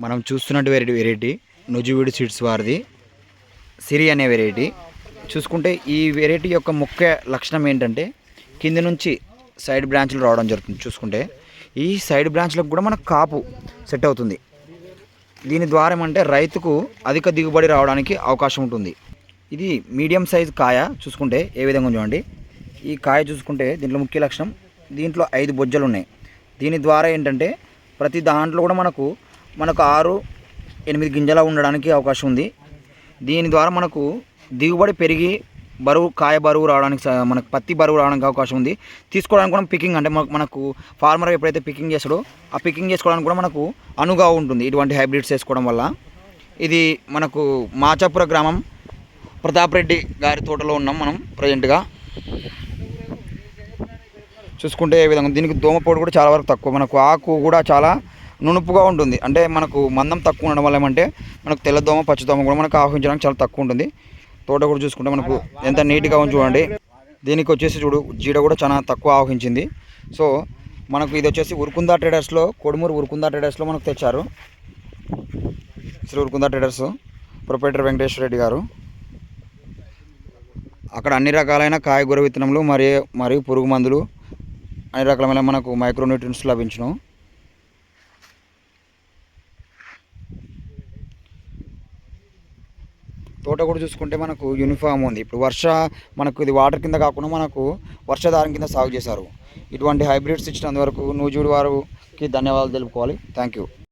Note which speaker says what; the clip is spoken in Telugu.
Speaker 1: మనం చూస్తున్నట్టు వెరైటీ నుజువీడు సీడ్స్ వారిది సిరి అనే వెరైటీ. చూసుకుంటే ఈ వెరైటీ యొక్క ముఖ్య లక్షణం ఏంటంటే కింది నుంచి సైడ్ బ్రాంచ్లు రావడం జరుగుతుంది. చూసుకుంటే ఈ సైడ్ బ్రాంచ్లకు కూడా మనకు కాపు సెట్ అవుతుంది. దీని ద్వారా ఏమంటే రైతుకు అధిక దిగుబడి రావడానికి అవకాశం ఉంటుంది. ఇది మీడియం సైజ్ కాయ. చూసుకుంటే ఏ విధంగా చూడండి. ఈ కాయ చూసుకుంటే దీంట్లో ముఖ్య లక్షణం, దీంట్లో 5 బొజ్జలు ఉన్నాయి. దీని ద్వారా ఏంటంటే ప్రతి దాంట్లో కూడా మనకు 6-8 గింజల ఉండడానికి అవకాశం ఉంది. దీని ద్వారా మనకు దిగుబడి పెరిగి కాయ బరువు రావడానికి, మనకు పత్తి బరువు రావడానికి అవకాశం ఉంది. తీసుకోవడానికి కూడా పికింగ్ అంటే మనకు ఫార్మర్ ఎప్పుడైతే పికింగ్ చేస్తాడో ఆ పికింగ్ చేసుకోవడానికి కూడా మనకు అనువుగా ఉంటుంది ఇటువంటి హైబ్రిడ్స్ వేసుకోవడం వల్ల. ఇది మనకు మాచాపుర గ్రామం ప్రతాప్ రెడ్డి గారి తోటలో ఉన్నాం మనం ప్రజెంట్గా. చూసుకుంటే ఏ విధంగా దీనికి దోమపోటు కూడా చాలా వరకు తక్కువ. మనకు ఆకు కూడా చాలా నునుపుగా ఉంటుంది. అంటే మనకు మందం తక్కువ ఉండడం వల్ల ఏమంటే మనకు తెల్లదోమ పచ్చదోమ కూడా మనకు ఆహ్వానించడానికి చాలా తక్కువ ఉంటుంది. తోట కూడా చూసుకుంటే మనకు ఎంత నీట్గా ఉంది చూడండి. దీనికి వచ్చేసి జీడ కూడా చాలా తక్కువ ఆహ్వానించింది. సో మనకు ఇది వచ్చేసి ఉరుకుందా ట్రేడర్స్లో, కొడుమూరు ఉరుకుందా ట్రేడర్స్లో మనకు తెచ్చారు. శ్రీ ఉరుకుందా ట్రేడర్స్ ప్రొపరేటర్ వెంకటేశ్వర రెడ్డి గారు. అక్కడ అన్ని రకాలైన కాయగూర విత్తనములు మరియు పురుగు మందులు, అన్ని రకాలమైన మనకు మైక్రోన్యూట్రియన్స్ లభించును. తోట కూడా చూసుకుంటే మనకు యూనిఫామ్ ఉంది. ఇప్పుడు మనకు ఇది వాటర్ కింద కాకుండా మనకు వర్షాధారం కింద సాగు చేశారు. ఇటువంటి హైబ్రిడ్స్ ఇచ్చినందువరకు నూజివీడు వారికి ధన్యవాదాలు తెలుపుకోవాలి. Thank you.